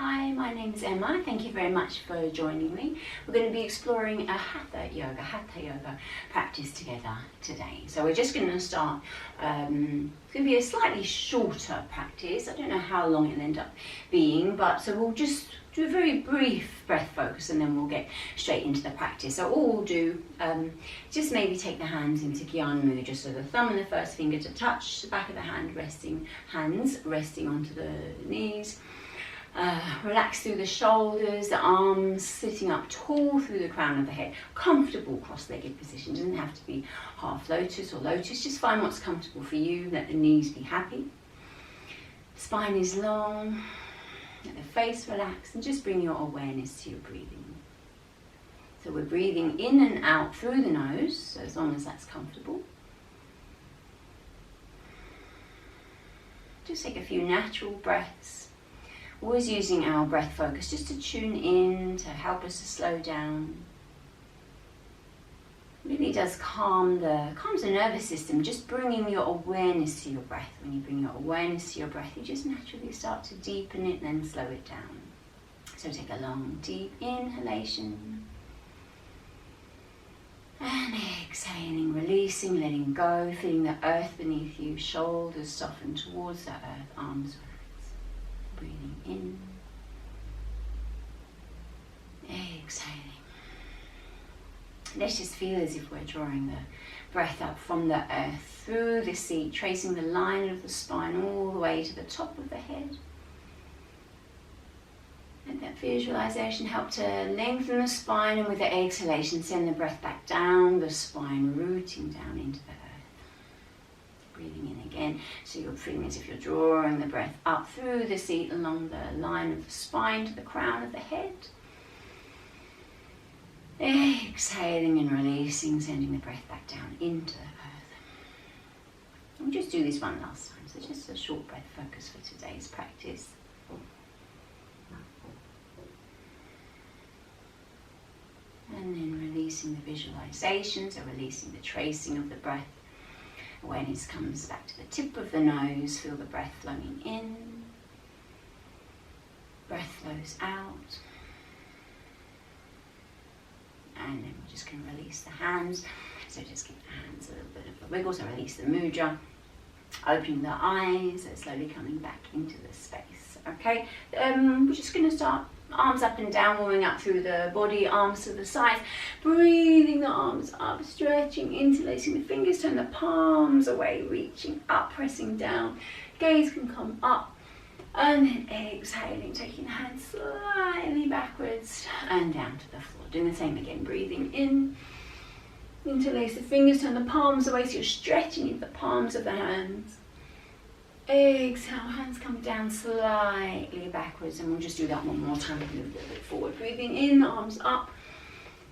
Hi, my name is Emma. Thank you very much for joining me. We're going to be exploring a Hatha Yoga practice together today. So we're just going to start, it's going to be a slightly shorter practice. I don't know how long it'll end up being, but so we'll just do a very brief breath focus and then we'll get straight into the practice. So all we'll do, just maybe take the hands into Gyan Mudra, just so the thumb and the first finger to touch the back of the hands resting onto the knees. Relax through the shoulders, the arms sitting up tall through the crown of the head. Comfortable cross-legged position, doesn't have to be half lotus or lotus, just find what's comfortable for you. Let the knees be happy. Spine is long, let the face relax and just bring your awareness to your breathing. So we're breathing in and out through the nose, so as long as that's comfortable. Just take a few natural breaths. Always using our breath focus just to tune in, to help us to slow down. Really does calms the nervous system, just bringing your awareness to your breath. When you bring your awareness to your breath, you just naturally start to deepen it and then slow it down. So take a long, deep inhalation. And exhaling, releasing, letting go, feeling the earth beneath you, shoulders soften towards the earth, arms relax. Breathing in, exhaling. Let's just feel as if we're drawing the breath up from the earth through the seat, tracing the line of the spine all the way to the top of the head. Let that visualization help to lengthen the spine, and with the exhalation send the breath back down the spine, rooting down into the earth. Breathing in again, so you're feeling as if you're drawing the breath up through the seat along the line of the spine to the crown of the head. Exhaling and releasing, sending the breath back down into the earth. We'll just do this one last time, so just a short breath focus for today's practice. And then releasing the visualization, so releasing the tracing of the breath. Awareness comes back to the tip of the nose, feel the breath flowing in, breath flows out, and then we're just going to release the hands, so just give the hands a little bit of a wiggle, so release the mudra, opening the eyes, so slowly coming back into the space. Okay, we're just going to start arms up and down, warming up through the body, arms to the sides, breathing the arms up, stretching, interlacing the fingers, turn the palms away, reaching up, pressing down, gaze can come up, and then exhaling, taking the hands slightly backwards and down to the floor. Doing the same again, breathing in, interlace the fingers, turn the palms away, so you're stretching into the palms of the hands. Exhale, hands come down slightly backwards, and we'll just do that one more time. Move a little bit forward. Breathing in, arms up,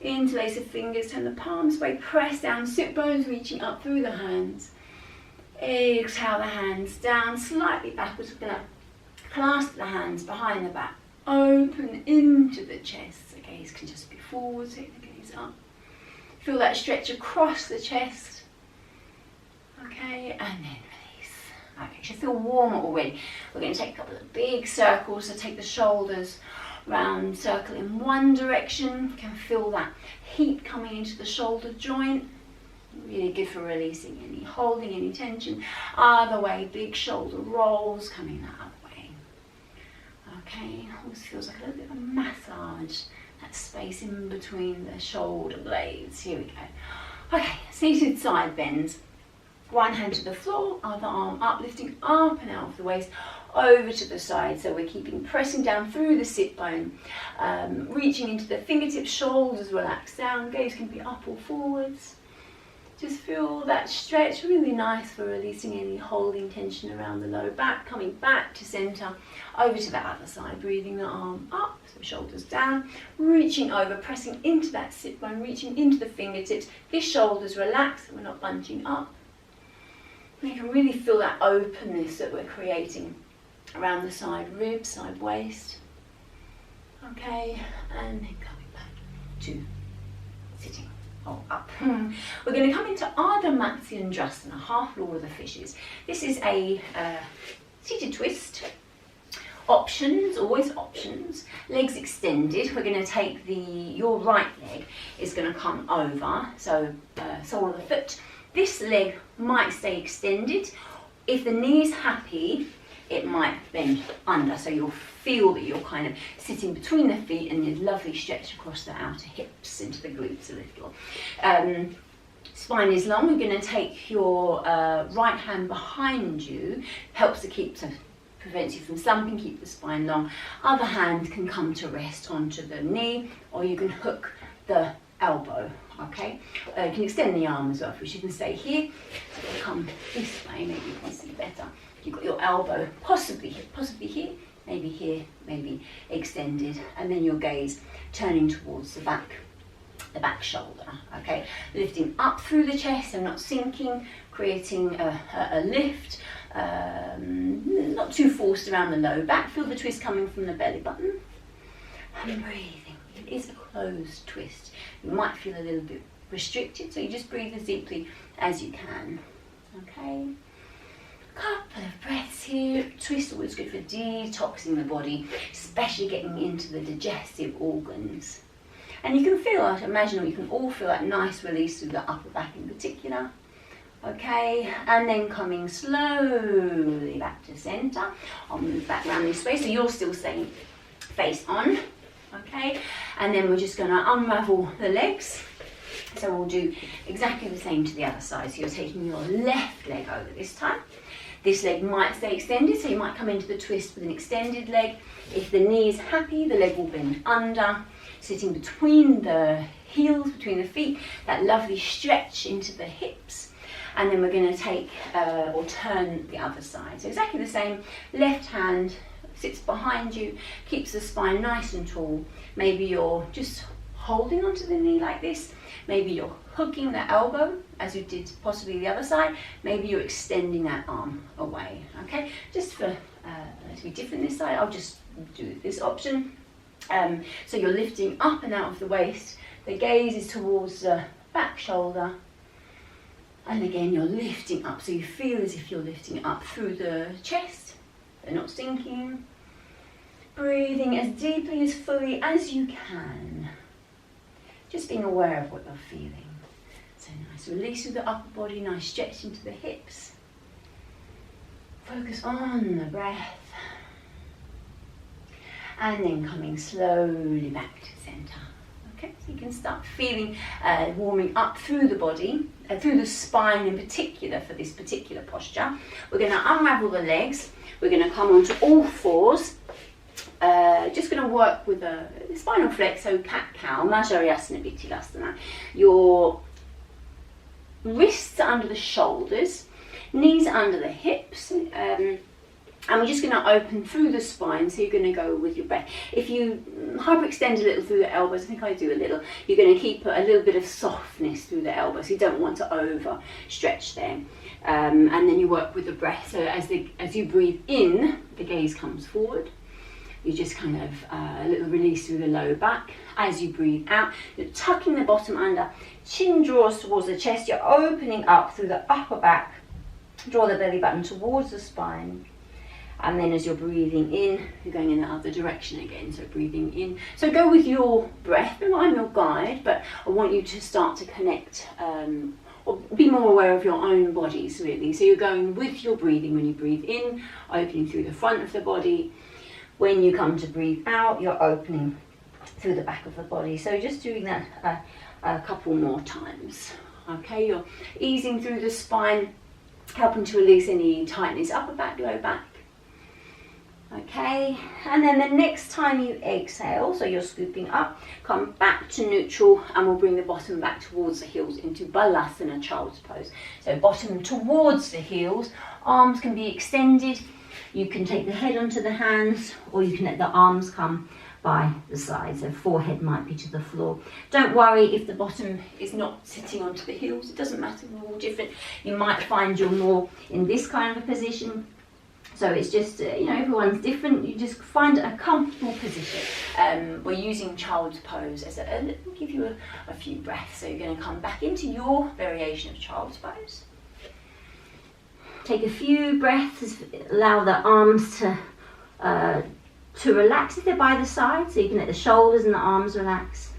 interlace the fingers, turn the palms away, press down, sit bones reaching up through the hands. Exhale, the hands down, slightly backwards. We're going to clasp the hands behind the back, open into the chest. The gaze can just be forward, take the gaze up. Feel that stretch across the chest. Okay, and then okay, you should feel warmer already. We're going to take a couple of big circles, so take the shoulders round, circle in one direction. You can feel that heat coming into the shoulder joint. Really good for releasing any holding, any tension. Other way, big shoulder rolls coming that other way. Okay, always feels like a little bit of a massage, that space in between the shoulder blades. Here we go. Okay, seated side bends. One hand to the floor, other arm up, lifting up and out of the waist, over to the side. So we're pressing down through the sit bone, reaching into the fingertips, shoulders relax down, gaze can be up or forwards. Just feel that stretch, really nice for releasing any holding tension around the low back, coming back to center, over to the other side, breathing the arm up, so shoulders down, reaching over, pressing into that sit bone, reaching into the fingertips, his shoulders relax, so we're not bunching up. You can really feel that openness that we're creating around the side ribs, side waist. Okay, and then coming back to sitting or up. We're going to come into Ardha Matsyendrasana, half Lord of the Fishes. This is a seated twist Options, always options. Legs extended. We're going to take your right leg is going to come over, so sole of the foot. This leg might stay extended. If the knee is happy, it might bend under, so you'll feel that you're kind of sitting between the feet and a lovely stretch across the outer hips into the glutes a little. Spine is long. We're going to take your right hand behind you, helps to prevents you from slumping, keep the spine long. Other hand can come to rest onto the knee, or you can hook the elbow, okay? You can extend the arm as well, which you can stay here. So we'll come this way, maybe you can see better. You've got your elbow possibly here, maybe extended, and then your gaze turning towards the back shoulder, okay? Lifting up through the chest and not sinking, creating a lift, not too forced around the low back. Feel the twist coming from the belly button. And breathing. It is a closed twist. You might feel a little bit restricted, so you just breathe as deeply as you can. Okay? Couple of breaths here. Twist always good for detoxing the body, especially getting into the digestive organs. And you can feel, I imagine we can all feel that nice release through the upper back in particular. Okay, and then coming slowly back to centre. I'll move back around this way, so you're still staying face on. Okay, and then we're just going to unravel the legs. So we'll do exactly the same to the other side. So you're taking your left leg over this time. This leg might stay extended, so you might come into the twist with an extended leg. If the knee is happy, the leg will bend under, sitting between the heels, between the feet, that lovely stretch into the hips. And then we're going to take or turn the other side. So exactly the same. Left hand sits behind you, keeps the spine nice and tall. Maybe you're just holding onto the knee like this. Maybe you're hooking the elbow as you did possibly the other side. Maybe you're extending that arm away. Okay, just for to be different this side, I'll just do this option. So you're lifting up and out of the waist. The gaze is towards the back shoulder. And again, you're lifting up, so you feel as if you're lifting up through the chest. They're not sinking. Breathing as deeply, as fully as you can. Just being aware of what you're feeling. So nice release through the upper body, nice stretch into the hips. Focus on the breath. And then coming slowly back to centre. Okay, so you can start feeling warming up through the body, through the spine in particular for this particular posture. We're going to unravel the legs. We're going to come onto all fours. Just going to work with the spinal flex, so cat-cow, Majariasana, Bittilasana. Your wrists are under the shoulders, knees are under the hips, and we're just going to open through the spine, so you're going to go with your breath. If you hyperextend a little through the elbows, I think I do a little, you're going to keep a little bit of softness through the elbows. You don't want to overstretch there. And then you work with the breath, so as you breathe in, the gaze comes forward. You just kind of a little release through the low back. As you breathe out, you're tucking the bottom under, chin draws towards the chest, you're opening up through the upper back, draw the belly button towards the spine. And then as you're breathing in, you're going in the other direction again, so breathing in. So go with your breath. I'm your guide, but I want you to start to connect or be more aware of your own bodies, really. So you're going with your breathing when you breathe in, opening through the front of the body. When you come to breathe out, you're opening through the back of the body. So just doing that a couple more times. Okay, you're easing through the spine, helping to release any tightness, upper back, low back. Okay, and then the next time you exhale, so you're scooping up, come back to neutral, and we'll bring the bottom back towards the heels into Balasana, child's pose. So bottom towards the heels, arms can be extended. You can take the head onto the hands, or you can let the arms come by the sides. So forehead might be to the floor. Don't worry if the bottom is not sitting onto the heels. It doesn't matter, we're all different. You might find you're more in this kind of a position. So it's just, everyone's different. You just find a comfortable position. We're using child's pose as we'll give you a few breaths. So you're going to come back into your variation of child's pose. Take a few breaths, allow the arms to to relax if they're by the side, so you can let the shoulders and the arms relax.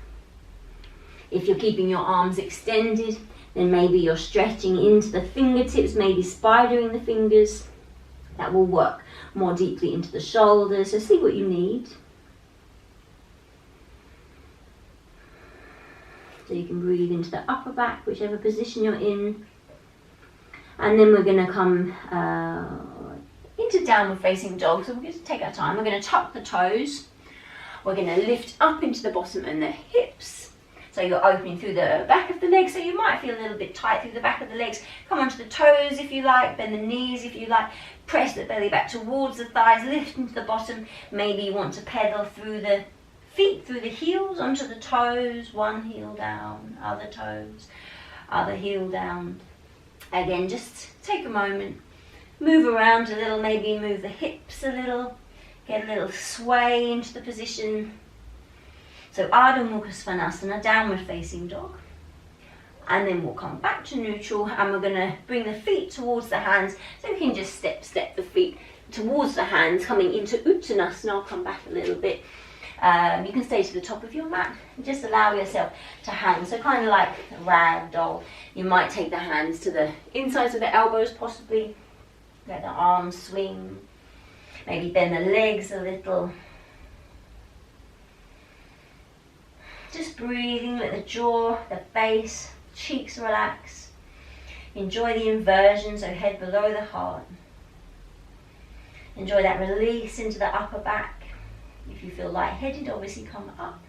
If you're keeping your arms extended, then maybe you're stretching into the fingertips, maybe spidering the fingers. That will work more deeply into the shoulders, so see what you need. So you can breathe into the upper back, whichever position you're in. And then we're going to come into downward facing dog. So we're going to take our time. We're going to tuck the toes. We're going to lift up into the bottom and the hips. So you're opening through the back of the legs. So you might feel a little bit tight through the back of the legs. Come onto the toes if you like. Bend the knees if you like. Press the belly back towards the thighs. Lift into the bottom. Maybe you want to pedal through the feet, through the heels, onto the toes. One heel down, other toes, other heel down. Again, just take a moment, move around a little, maybe move the hips a little, get a little sway into the position. So Ardha Mukha Svanasana, downward facing dog. And then we'll come back to neutral, and we're going to bring the feet towards the hands. So we can just step the feet towards the hands, coming into Uttanasana. I'll come back a little bit. You can stay to the top of your mat and just allow yourself to hang. So kind of like a rag doll. You might take the hands to the insides of the elbows possibly. Let the arms swing. Maybe bend the legs a little. Just breathing, let the jaw, the face, cheeks relax. Enjoy the inversion, so head below the heart. Enjoy that release into the upper back. If you feel lightheaded, obviously come up.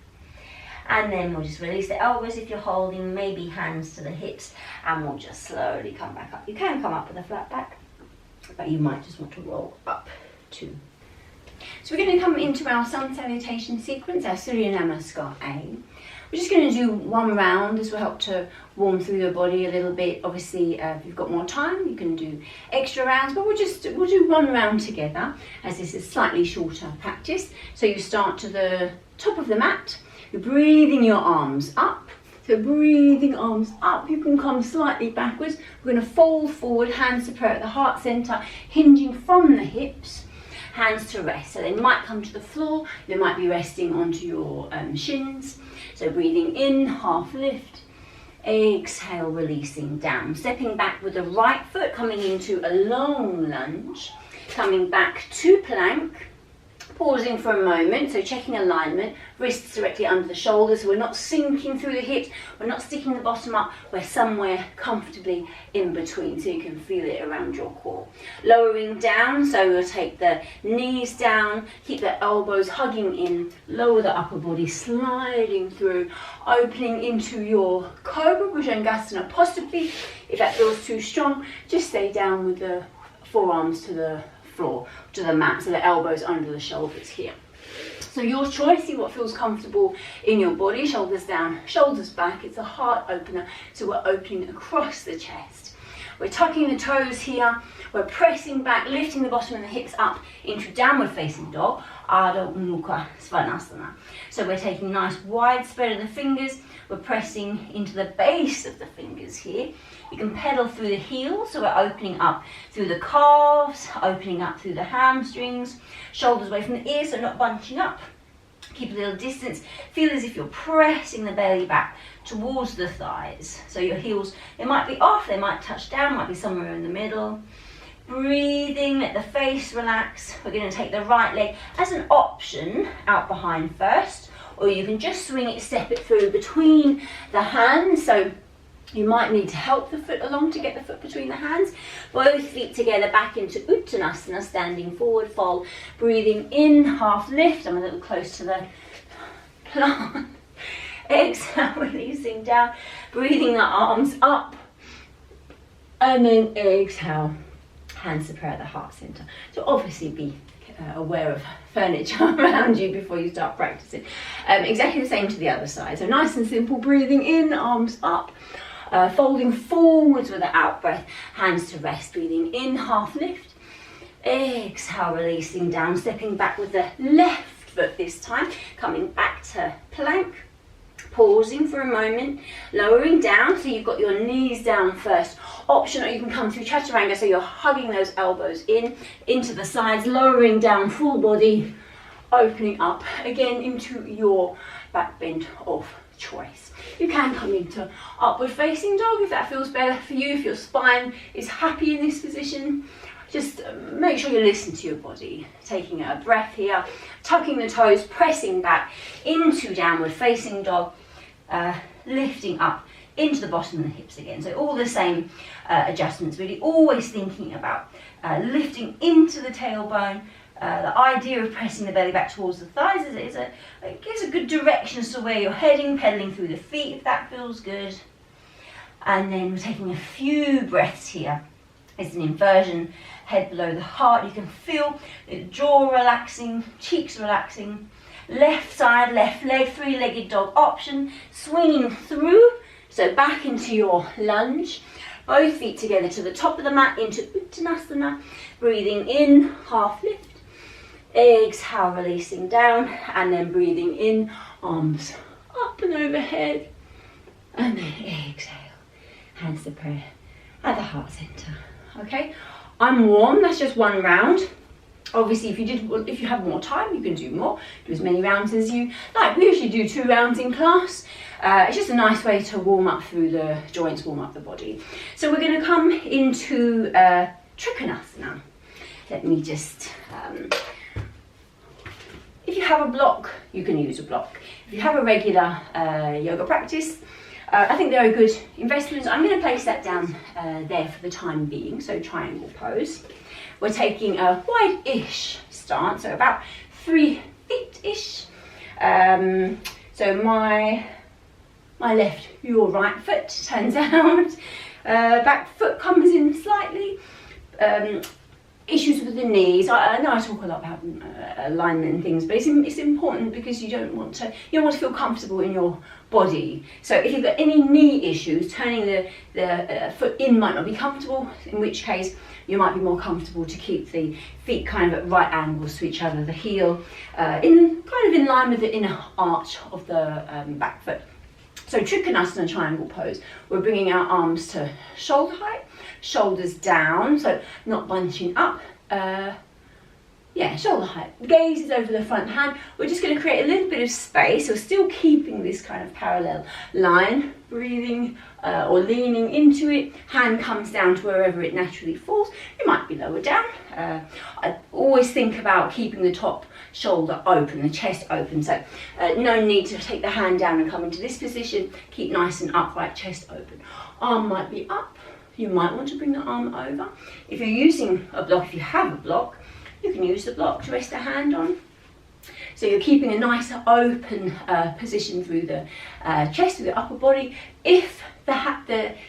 And then we'll just release the elbows if you're holding, maybe hands to the hips, and we'll just slowly come back up. You can come up with a flat back, but you might just want to roll up too. So we're going to come into our sun salutation sequence, our Surya Namaskar A. We're just going to do one round. This will help to warm through your body a little bit. Obviously, if you've got more time, you can do extra rounds, but we'll do one round together, as this is slightly shorter practice. So you start to the top of the mat. You're breathing your arms up. So breathing arms up, you can come slightly backwards. We're going to fold forward, hands to prayer at the heart center, hinging from the hips. Hands to rest. So they might come to the floor, they might be resting onto your shins. So breathing in, half lift. Exhale, releasing down. Stepping back with the right foot, coming into a long lunge. Coming back to plank. Pausing for a moment, so checking alignment, wrists directly under the shoulders, so we're not sinking through the hips, we're not sticking the bottom up, we're somewhere comfortably in between, so you can feel it around your core. Lowering down, so we'll take the knees down, keep the elbows hugging in, lower the upper body, sliding through, opening into your Cobra Bhujangasana. Possibly, if that feels too strong, just stay down with the forearms to the floor, to the mat, so the elbows under the shoulders here. So your choice, see what feels comfortable in your body. Shoulders down, shoulders back. It's a heart opener, so we're opening across the chest. We're tucking the toes here. We're pressing back, lifting the bottom of the hips up into downward facing dog, Ardha Mukha Svanasana. So we're taking a nice wide spread of the fingers. We're pressing into the base of the fingers here. You can pedal through the heels, so we're opening up through the calves, opening up through the hamstrings, shoulders away from the ears, so not bunching up. Keep a little distance. Feel as if you're pressing the belly back towards the thighs. So your heels, they might be off, they might touch down, might be somewhere in the middle. Breathing, let the face relax. We're going to take the right leg as an option out behind first, or you can just swing it, step it through between the hands. So you might need to help the foot along to get the foot between the hands. Both feet together back into Uttanasana, standing forward, fold. Breathing in, half lift. I'm a little close to the plant. Exhale, releasing down. Breathing the arms up. And then exhale, hands to prayer at the heart center. So obviously be aware of furniture around you before you start practicing. Exactly the same to the other side. So nice and simple, breathing in, arms up. Folding forwards with the out breath, hands to rest, breathing in, half lift. Exhale, releasing down, stepping back with the left foot this time, coming back to plank, pausing for a moment, lowering down, so you've got your knees down first. Optional, you can come through Chaturanga, so you're hugging those elbows in, into the sides, lowering down, full body, opening up again into your back bend of choice. You can come into upward facing dog if that feels better for you, if your spine is happy in this position. Just make sure you listen to your body. Taking a breath here, tucking the toes, pressing back into downward facing dog, lifting up into the bottom of the hips again. So all the same adjustments, really always thinking about lifting into the tailbone. The idea of pressing the belly back towards the thighs it gives a good direction as to where you're heading, pedaling through the feet if that feels good. And then we're taking a few breaths here. It's an inversion, head below the heart. You can feel the jaw relaxing, cheeks relaxing. Left side, left leg, three-legged dog option, swinging through. So back into your lunge. Both feet together to the top of the mat into Uttanasana. Breathing in, half lift. Exhale, releasing down. And then breathing in, arms up and overhead. And then exhale. Hands to prayer at the heart center. Okay, I'm warm, that's just one round. Obviously, if you have more time, you can do more. Do as many rounds as you like. We usually do 2 rounds in class. It's just a nice way to warm up through the joints, warm up the body. So we're going to come into Trikonasana. Let me just, if you have a block, you can use a block. If you have a regular yoga practice, I think they're a good investment. I'm going to place that down there for the time being, so triangle pose. We're taking a wide-ish stance, so about 3 feet-ish. So my left, your right foot turns out. Back foot comes in slightly. Issues with the knees. I know I talk a lot about alignment and things, but it's important because you don't want to feel comfortable in your body. So if you've got any knee issues, turning the foot in might not be comfortable, in which case you might be more comfortable to keep the feet kind of at right angles to each other, the heel in line with the inner arch of the back foot. So Trikonasana triangle pose, we're bringing our arms to shoulder height, shoulders down, so not bunching up. Shoulder height. The gaze is over the front hand. We're just going to create a little bit of space, so still keeping this kind of parallel line, breathing or leaning into it. Hand comes down to wherever it naturally falls. It might be lower down. I always think about keeping the top shoulder open, the chest open, so no need to take the hand down and come into this position. Keep nice and upright, chest open. Arm might be up. You might want to bring the arm over. If you're using a block, if you have a block, you can use the block to rest a hand on. So you're keeping a nice open position through the chest, through the upper body. If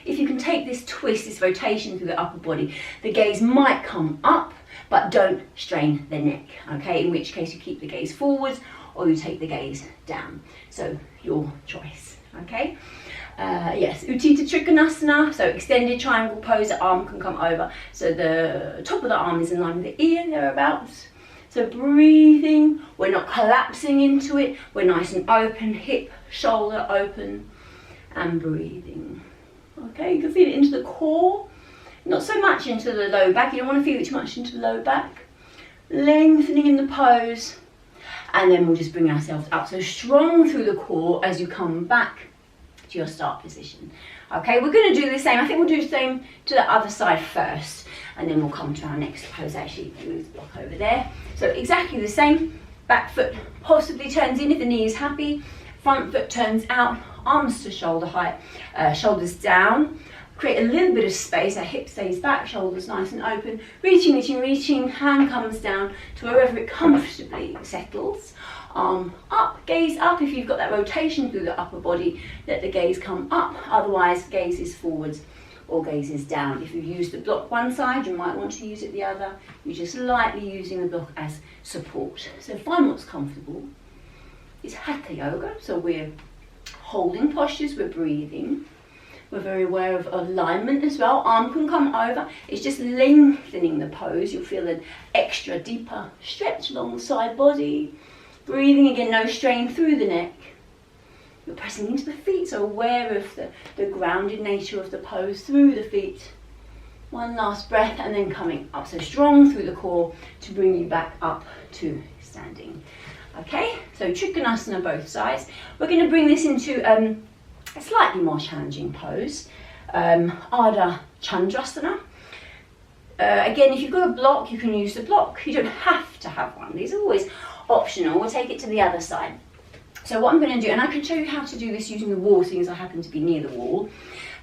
you can take this twist, this rotation through the upper body, the gaze might come up, but don't strain the neck, okay? In which case you keep the gaze forwards or you take the gaze down. So your choice, okay? Yes, Utthita Trikonasana, so extended triangle pose, the arm can come over. So the top of the arm is in line with the ear, thereabouts. So breathing, we're not collapsing into it, we're nice and open, hip, shoulder open, and breathing. Okay, you can feel it into the core, not so much into the low back, you don't want to feel it too much into the low back. Lengthening in the pose, and then we'll just bring ourselves up. So strong through the core as you come back to your start position. Okay, we're going to do the same. I think we'll do the same to the other side first, and then we'll come to our next pose. Actually, move the block over there. So exactly the same. Back foot possibly turns in if the knee is happy. Front foot turns out, arms to shoulder height, shoulders down. Create a little bit of space, our hip stays back, shoulders nice and open. Reaching, reaching, reaching, hand comes down to wherever it comfortably settles. Arm up, gaze up. If you've got that rotation through the upper body, let the gaze come up. Otherwise, gaze is forwards or gaze is down. If you use the block one side, you might want to use it the other. You're just lightly using the block as support. So find what's comfortable. It's Hatha Yoga, so we're holding postures, we're breathing. We're very aware of alignment as well. Arm can come over. It's just lengthening the pose. You'll feel an extra deeper stretch along the side body. Breathing again, no strain through the neck. You're pressing into the feet, so aware of the grounded nature of the pose through the feet. One last breath and then coming up. So strong through the core to bring you back up to standing. Okay, so Trikonasana both sides. We're going to bring this into a slightly more challenging pose, Ardha Chandrasana. Again, if you've got a block, you can use the block. You don't have to have one. These are always optional. We'll take it to the other side. So what I'm going to do, and I can show you how to do this using the wall, seeing as I happen to be near the wall,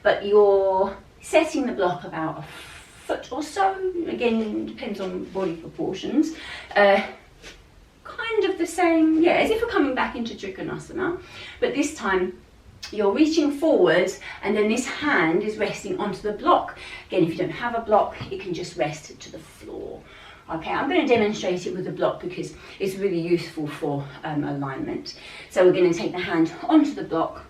but you're setting the block about a foot or so. Again, depends on body proportions. Kind of the same, yeah, as if we're coming back into Trikonasana, but this time you're reaching forwards and then this hand is resting onto the block. Again, if you don't have a block, it can just rest to the floor. Okay, I'm going to demonstrate it with the block because it's really useful for alignment. So we're going to take the hand onto the block.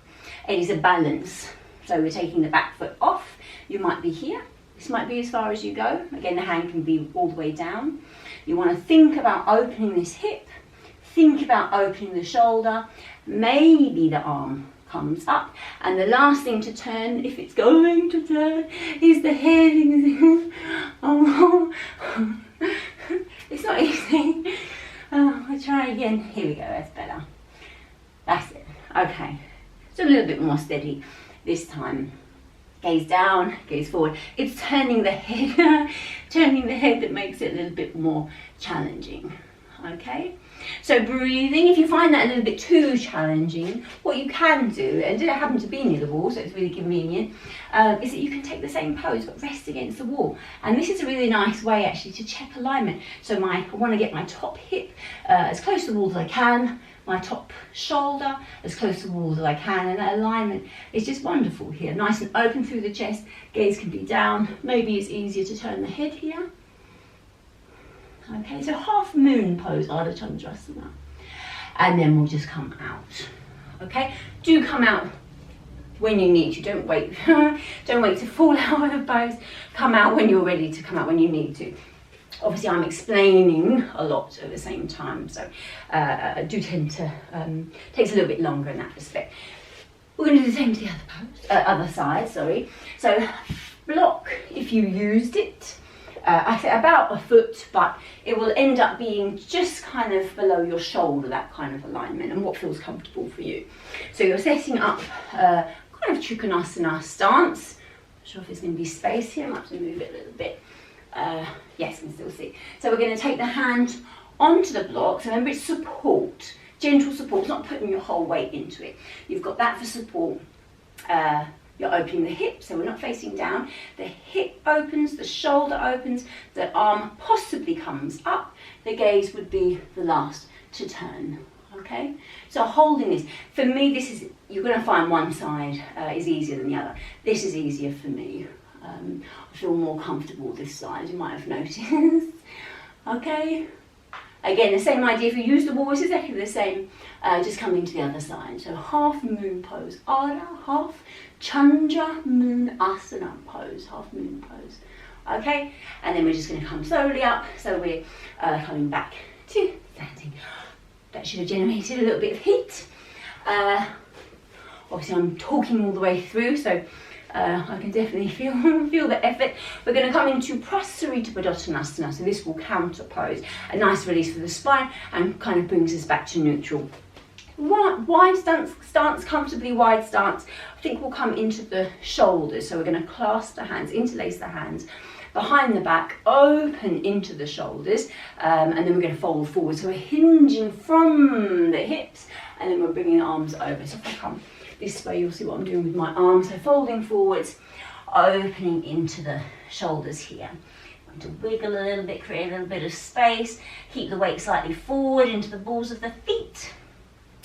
It is a balance. So we're taking the back foot off. You might be here. This might be as far as you go. Again, the hand can be all the way down. You want to think about opening this hip. Think about opening the shoulder. Maybe the arm comes up. And the last thing to turn, if it's going to turn, is the head. Oh, it's not easy. Oh, I'll try again. Here we go, that's better. That's it. Okay. It's a little bit more steady this time. Gaze down, gaze forward. It's turning the head, that makes it a little bit more challenging. Okay, so breathing, if you find that a little bit too challenging, what you can do, and it happen to be near the wall, so it's really convenient, is that you can take the same pose but rest against the wall. And this is a really nice way actually to check alignment. So I want to get my top hip as close to the wall as I can, my top shoulder as close to the wall as I can, and that alignment is just wonderful here. Nice and open through the chest, gaze can be down. Maybe it's easier to turn the head here. Okay, so half moon pose, Ardha Chandrasana. And then we'll just come out. Okay, do come out when you need to. Don't wait, don't wait to fall out of the pose. Come out when you're ready to come out, when you need to. Obviously, I'm explaining a lot at the same time, so I do tend to, takes a little bit longer in that respect. We're going to do the same to the other pose, other side, sorry. So block, if you used it, I say about a foot, but it will end up being just kind of below your shoulder, that kind of alignment, and what feels comfortable for you. So you're setting up kind of Trikonasana stance. Not sure if there's going to be space here, I might have to move it a little bit. Yes, you can still see. So we're going to take the hand onto the block. So remember, it's support, gentle support. It's not putting your whole weight into it. You've got that for support. You're opening the hip, so we're not facing down. The hip opens, the shoulder opens, the arm possibly comes up. The gaze would be the last to turn. Okay, so holding this. For me, this is, you're going to find one side is easier than the other. This is easier for me. I feel more comfortable this side, you might have noticed. Okay, again, the same idea. If you use the wall, it's exactly the same, just coming to the other side. So half moon pose, Ardha, half Chandra moon asana pose, half moon pose. Okay, and then we're just going to come slowly up, so we're coming back to standing. That should have generated a little bit of heat. Obviously I'm talking all the way through, so I can definitely feel the effort. We're going to come into Prasarita Padottanasana, so this will counter pose. A nice release for the spine and kind of brings us back to neutral. Wide stance, comfortably wide stance. I think we'll come into the shoulders, so we're going to clasp the hands, interlace the hands behind the back, open into the shoulders, and then we're going to fold forward. So we're hinging from the hips, and then we're bringing the arms over. So if I come this way, you'll see what I'm doing with my arms. So folding forwards, opening into the shoulders here. I'm going to wiggle a little bit, create a little bit of space, keep the weight slightly forward into the balls of the feet.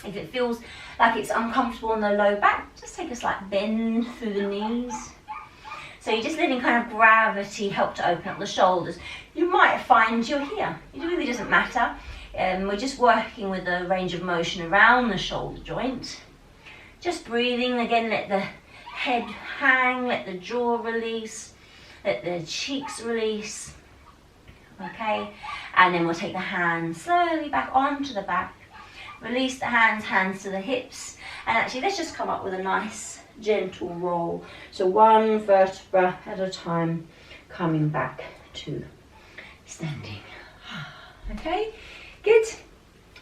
If it feels like it's uncomfortable in the low back, just take a slight bend through the knees. So you're just letting kind of gravity help to open up the shoulders. You might find you're here. It really doesn't matter. We're just working with the range of motion around the shoulder joint. Just breathing, again, let the head hang, let the jaw release, let the cheeks release. Okay, and then we'll take the hands slowly back onto the back. Release the hands, hands to the hips. And actually, let's just come up with a nice, gentle roll. So one vertebra at a time, coming back to standing. Okay, good.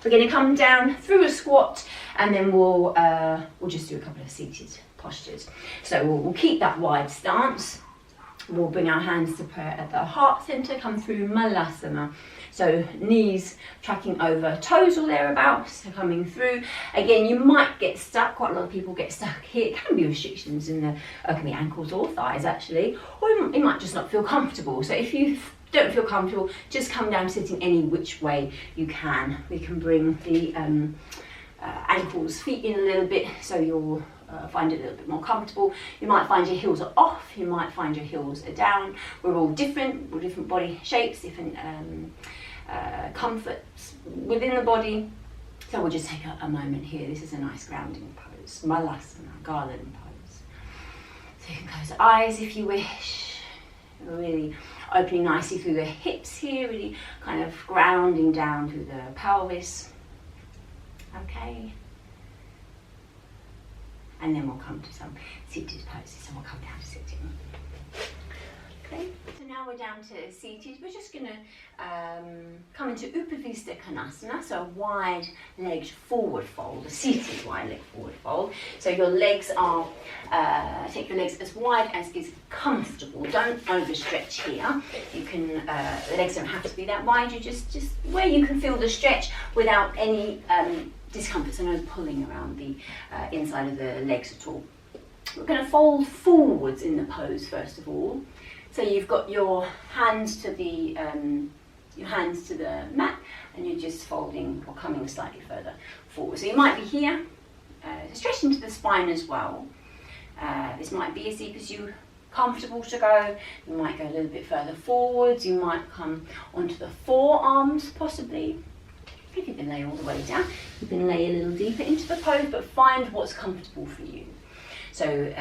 We're going to come down through a squat, and then we'll just do a couple of seated postures. So we'll keep that wide stance. We'll bring our hands to prayer at the heart center, come through Malasana. So knees tracking over toes or thereabouts, so coming through. Again, you might get stuck. Quite a lot of people get stuck here. It can be restrictions in the, it can be ankles or thighs actually, or you might just not feel comfortable. So if you don't feel comfortable, just come down sitting any which way you can. We can bring the ankles, feet in a little bit, so you'll find it a little bit more comfortable. You might find your heels are off, you might find your heels are down. We're all different body shapes, different comforts within the body. So we'll just take a moment here. This is a nice grounding pose, Malasana, garland pose. So you can close the eyes if you wish. Really opening nicely through the hips here, really kind of grounding down through the pelvis. Okay. And then we'll come to some seated poses, and we'll come down to sitting. Okay, so now we're down to seated. We're just going to come into Upavista Konasana, so a wide legged forward fold, a seated wide leg forward fold. So your legs are, take your legs as wide as is comfortable. Don't overstretch here. You can, the legs don't have to be that wide. You just where you can feel the stretch without any discomfort, so no pulling around the inside of the legs at all. We're going to fold forwards in the pose first of all. So you've got your hands to the mat, and you're just folding or coming slightly further forward. So you might be here, stretch into the spine as well. This might be as deep as you're comfortable to go. You might go a little bit further forwards. You might come onto the forearms possibly. If you can lay all the way down, you can lay a little deeper into the pose, but find what's comfortable for you. So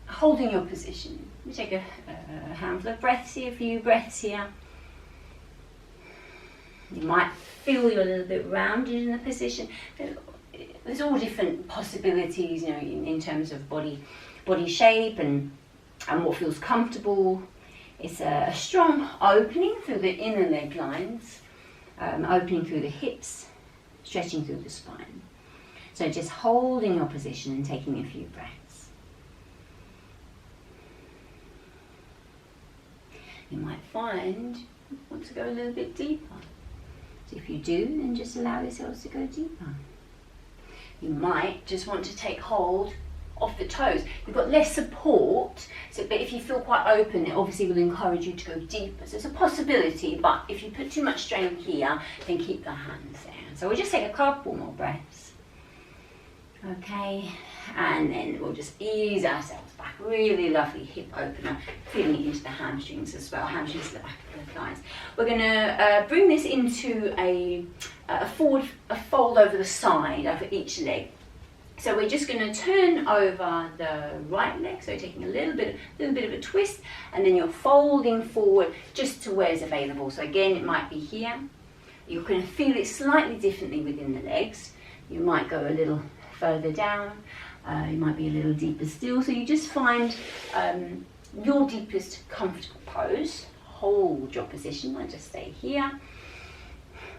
holding your position. You take a handful of breaths here, a few breaths here. You might feel you're a little bit rounded in the position. There's all different possibilities, you know, in terms of body shape and what feels comfortable. It's a strong opening through the inner leg lines. Opening through the hips, stretching through the spine. So just holding your position and taking a few breaths. You might find you want to go a little bit deeper. So if you do, then just allow yourselves to go deeper. You might just want to take hold of the toes. You've got less support, but if you feel quite open, it obviously will encourage you to go deeper. So it's a possibility, but if you put too much strain here, then keep the hands there. So we'll just take a couple more breaths. Okay, and then we'll just ease ourselves back. Really lovely hip opener, feeling it into the hamstrings as well, hamstrings to the back of the thighs. We're going to bring this into a fold over the side, over each leg. So we're just going to turn over the right leg, so taking a little bit of a twist, and then you're folding forward just to where it's available. So again, it might be here. You're going to feel it slightly differently within the legs. You might go a little further down. You might be a little deeper still. So you just find your deepest comfortable pose. Hold your position. I just stay here.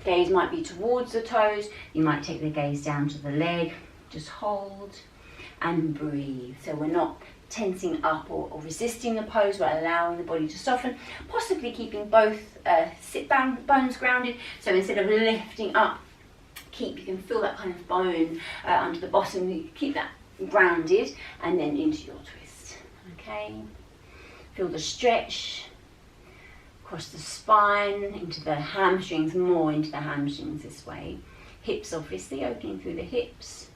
Gaze might be towards the toes. You might take the gaze down to the leg. Just hold and breathe. So we're not tensing up or resisting the pose, we're allowing the body to soften, possibly keeping both sit bones grounded. So instead of lifting up, you can feel that kind of bone under the bottom, you keep that grounded, and then into your twist. Okay, feel the stretch across the spine, into the hamstrings, more into the hamstrings this way. Hips obviously, opening through the hips.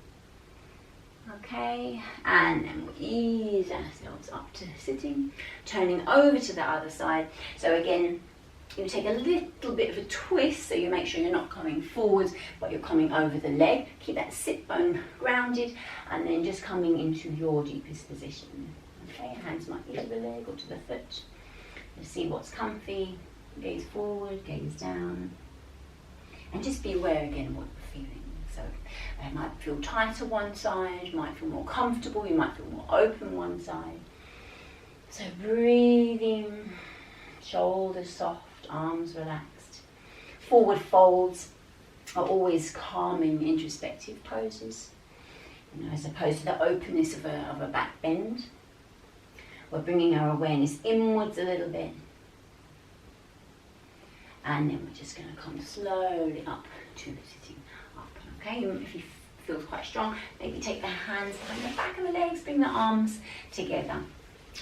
Okay, and then we'll ease ourselves up to sitting, turning over to the other side. So again, you take a little bit of a twist, so you make sure you're not coming forwards, but you're coming over the leg. Keep that sit bone grounded, and then just coming into your deepest position. Okay, hands might be to the leg or to the foot. Just see what's comfy. Gaze forward, gaze down, and just be aware again of what you're feeling. So it might feel tighter one side, might feel more comfortable, you might feel more open one side. So breathing, shoulders soft, arms relaxed. Forward folds, are always calming, introspective poses. You know, as opposed to the openness of a back bend. We're bringing our awareness inwards a little bit. And then we're just going to come slowly up to sitting up. Okay, if you feel quite strong, maybe take the hands behind the back of the legs, bring the arms together.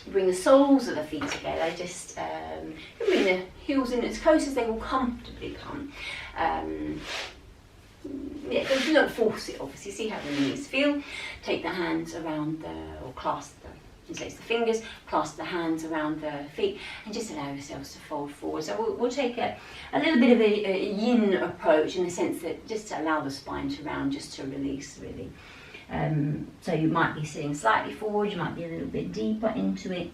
Bring the soles of the feet together, just bring the heels in as close as they will comfortably come. Yeah, don't force it, obviously. See how the knees feel. Take the hands around or clasp the fingers, clasp the hands around the feet, and just allow yourselves to fold forward. So we'll take a little bit of a yin approach, in the sense that just to allow the spine to round, just to release, really. So you might be sitting slightly forward, you might be a little bit deeper into it.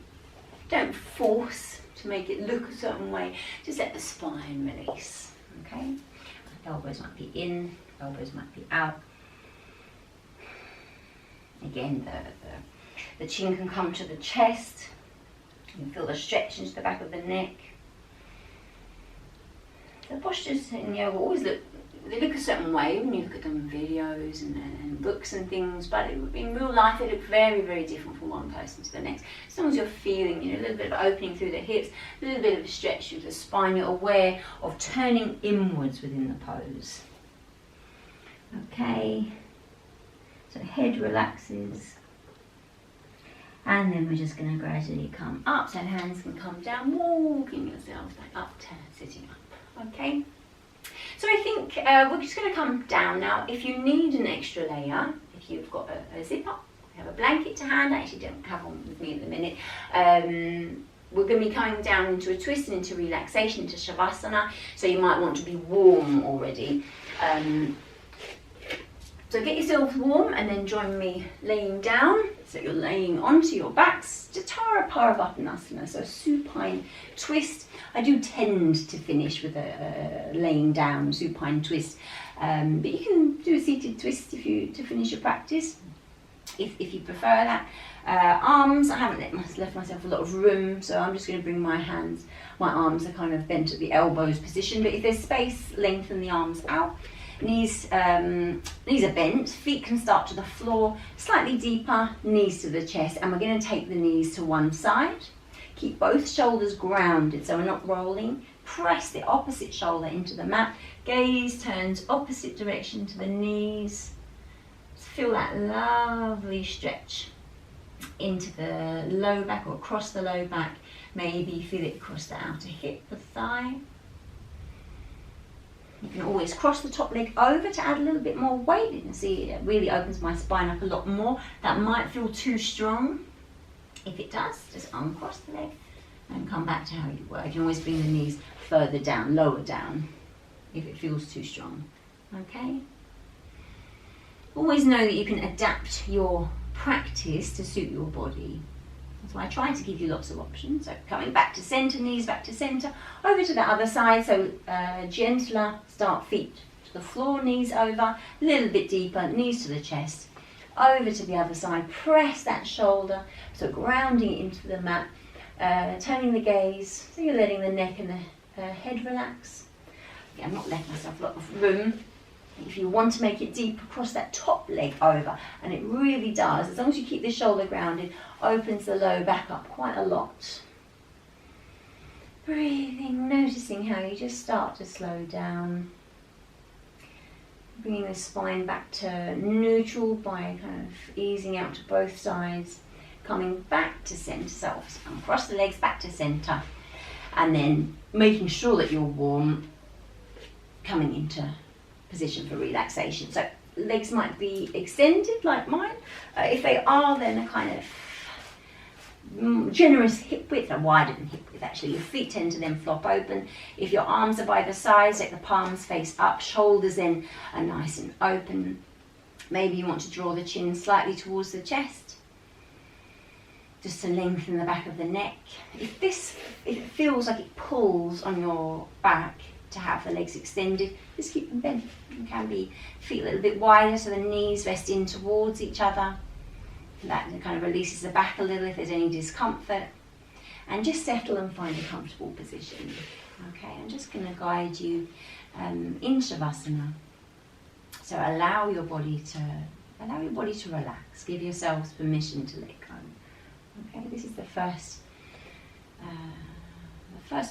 Don't force to make it look a certain way, just let the spine release, okay? Elbows might be in, elbows might be out. Again, the chin can come to the chest. You can feel the stretch into the back of the neck. The postures in yoga always look a certain way when you look at them in videos and books and things, but in real life they look very, very different from one person to the next. As long as you're feeling, you know, a little bit of opening through the hips, a little bit of a stretch through the spine, you're aware of turning inwards within the pose. Okay, so head relaxes, and then we're just going to gradually come up, so hands can come down, walking yourselves back up to sitting up. Okay. So I think we're just going to come down now. If you need an extra layer, if you've got a zipper, you have a blanket to hand. I actually don't have one with me at the minute. We're going to be coming down into a twist and into relaxation, into Savasana. So you might want to be warm already. So get yourself warm and then join me laying down. So you're laying onto your backs, Jatara Paravatanasana, so supine twist. I do tend to finish with a laying down supine twist, but you can do a seated twist to finish your practice, if you prefer that. Arms, I haven't left myself a lot of room, so I'm just going to bring my arms are kind of bent at the elbows position, but if there's space, lengthen the arms out. Knees are bent, feet can start to the floor, slightly deeper, knees to the chest, and we're going to take the knees to one side. Keep both shoulders grounded, so we're not rolling. Press the opposite shoulder into the mat. Gaze turns opposite direction to the knees. Just feel that lovely stretch into the low back or across the low back. Maybe feel it across the outer hip, the thigh. You can always cross the top leg over to add a little bit more weight. You can see it really opens my spine up a lot more. That might feel too strong. If it does, just uncross the leg and come back to how you were. You can always bring the knees further down, lower down, if it feels too strong. Okay? Always know that you can adapt your practice to suit your body. That's why I try to give you lots of options. So coming back to centre, knees back to centre, over to the other side. So gentler, start feet to the floor, knees over, a little bit deeper, knees to the chest. Over to the other side, press that shoulder, so grounding into the mat, turning the gaze, so you're letting the neck and the head relax. Okay, I'm not letting myself a lot of room. If you want to make it deep, cross that top leg over, and it really does, as long as you keep the shoulder grounded, opens the low back up quite a lot. Breathing, noticing how you just start to slow down. Bringing the spine back to neutral by kind of easing out to both sides, coming back to centre, so cross the legs back to centre, and then making sure that you're warm, coming into position for relaxation. So legs might be extended like mine. If they are, then a kind of generous hip width, a widened hip width actually. Your feet tend to then flop open. If your arms are by the sides, let the palms face up, shoulders then are nice and open. Maybe you want to draw the chin slightly towards the chest, just to lengthen the back of the neck. If it feels like it pulls on your back to have the legs extended, just keep them bent. You can be feet a little bit wider so the knees rest in towards each other. That kind of releases the back a little if there's any discomfort. And just settle and find a comfortable position. Okay, I'm just going to guide you in Savasana. So allow your body to relax. Give yourselves permission to let go. Okay, this is the first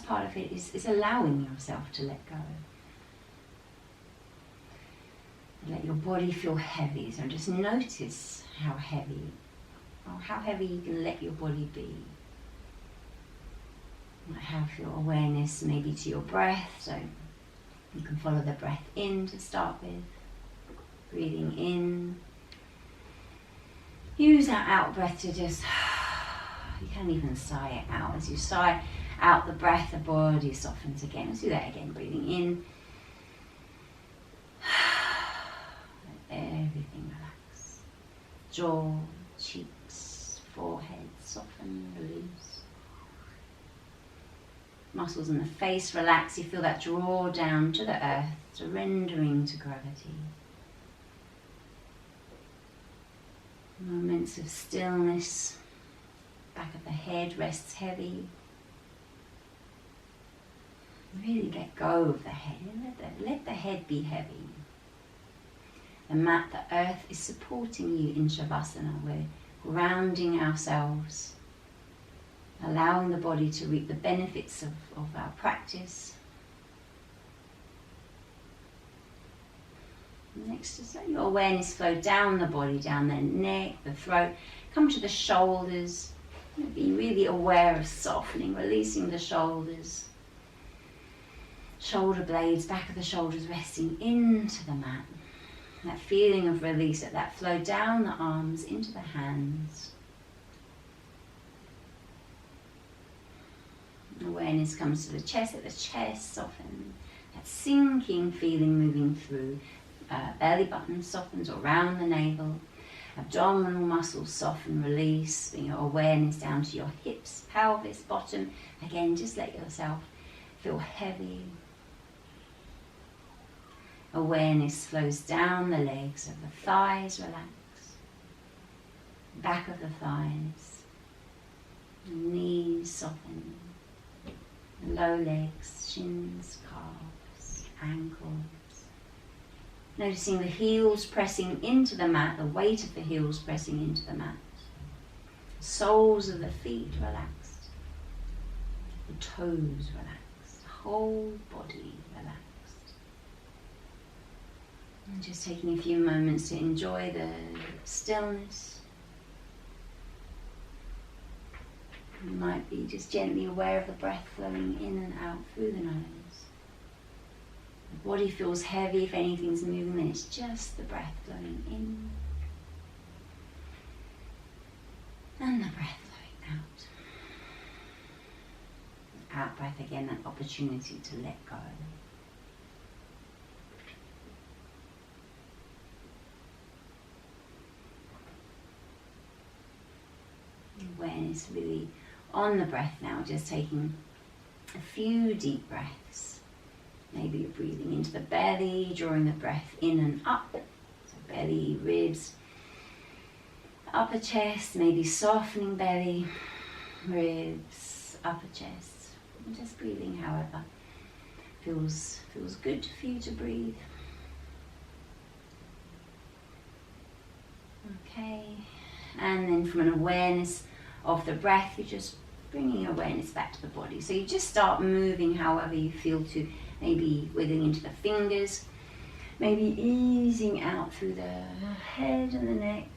part of it is allowing yourself to let go. Let your body feel heavy. So just notice how heavy you can let your body be. You might have your awareness maybe to your breath, so you can follow the breath in to start with. Breathing in. Use that out breath to just, you can even sigh it out. As you sigh out the breath, the body softens again. Let's do that again. Breathing in. Let everything relax. Jaw, cheeks, forehead, soften, release. Muscles in the face relax. You feel that draw down to the earth, surrendering to gravity. Moments of stillness. Back of the head rests heavy. Really let go of the head. Let the head be heavy. The mat, the earth is supporting you in Savasana. We're grounding ourselves, allowing the body to reap the benefits of our practice. Next, just let your awareness flow down the body, down the neck, the throat. Come to the shoulders. Be really aware of softening, releasing the shoulders. Shoulder blades, back of the shoulders resting into the mat. That feeling of release, let that flow down the arms into the hands. Awareness comes to the chest, let the chest soften. That sinking feeling moving through. Belly button softens around the navel. Abdominal muscles soften, release. Bring your awareness down to your hips, pelvis, bottom. Again, just let yourself feel heavy. Awareness flows down the legs, so the thighs relax. Back of the thighs. Knees soften. Low legs, shins, calves, ankles. Noticing the heels pressing into the mat, the weight of the heels pressing into the mat. Soles of the feet relaxed. The toes relaxed. The whole body relaxed. And just taking a few moments to enjoy the stillness. You might be just gently aware of the breath flowing in and out through the nose. The body feels heavy. If anything's moving, then it's just the breath flowing in. And the breath flowing out. Out breath again, that opportunity to let go. Awareness really on the breath now, just taking a few deep breaths. Maybe you're breathing into the belly, drawing the breath in and up. So belly, ribs, upper chest, maybe softening belly, ribs, upper chest. And just breathing however feels good for you to breathe. Okay, and then from an awareness of the breath, you're just bringing awareness back to the body. So you just start moving however you feel to, maybe wiggling into the fingers, maybe easing out through the head and the neck,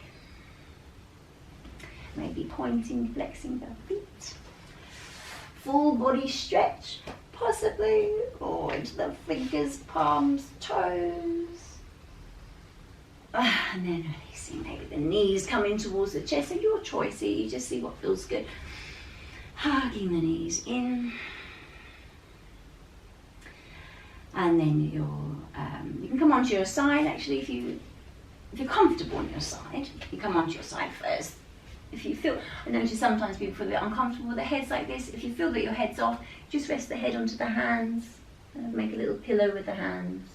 maybe pointing, flexing the feet, full body stretch, possibly, or into the fingers, palms, toes, and then releasing, maybe the knees coming towards the chest, so your choice here, you just see what feels good. Hugging the knees in. And then you can come onto your side. Actually, if you're comfortable on your side, you come onto your side first. If you feel, I notice sometimes people feel a bit uncomfortable with their heads like this. If you feel that your head's off, just rest the head onto the hands. Make a little pillow with the hands.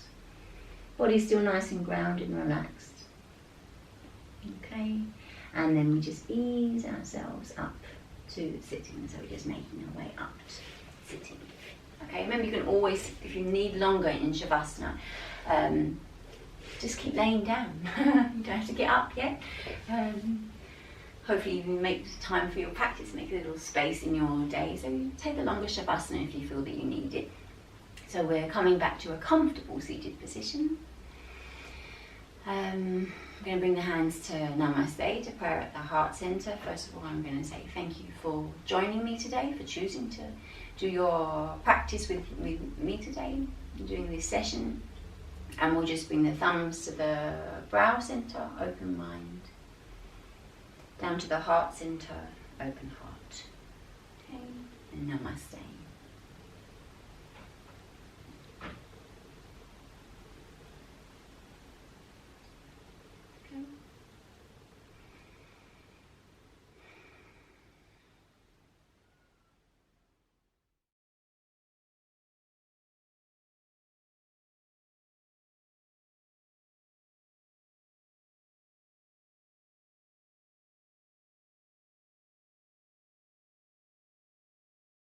Body's still nice and grounded and relaxed. Okay, and then we just ease ourselves up to sitting. So we're just making our way up to sitting. Okay, remember you can always, if you need longer in Shavasana, just keep laying down. You don't have to get up yet. Hopefully you can make time for your practice, make a little space in your day. So you take the longer Savasana if you feel that you need it. So we're coming back to a comfortable seated position. I'm going to bring the hands to Namaste, to prayer at the heart center. First of all, I'm going to say thank you for joining me today, for choosing to do your practice with me today, doing this session. And we'll just bring the thumbs to the brow center, open mind. Down to the heart center, open heart. Okay, and Namaste.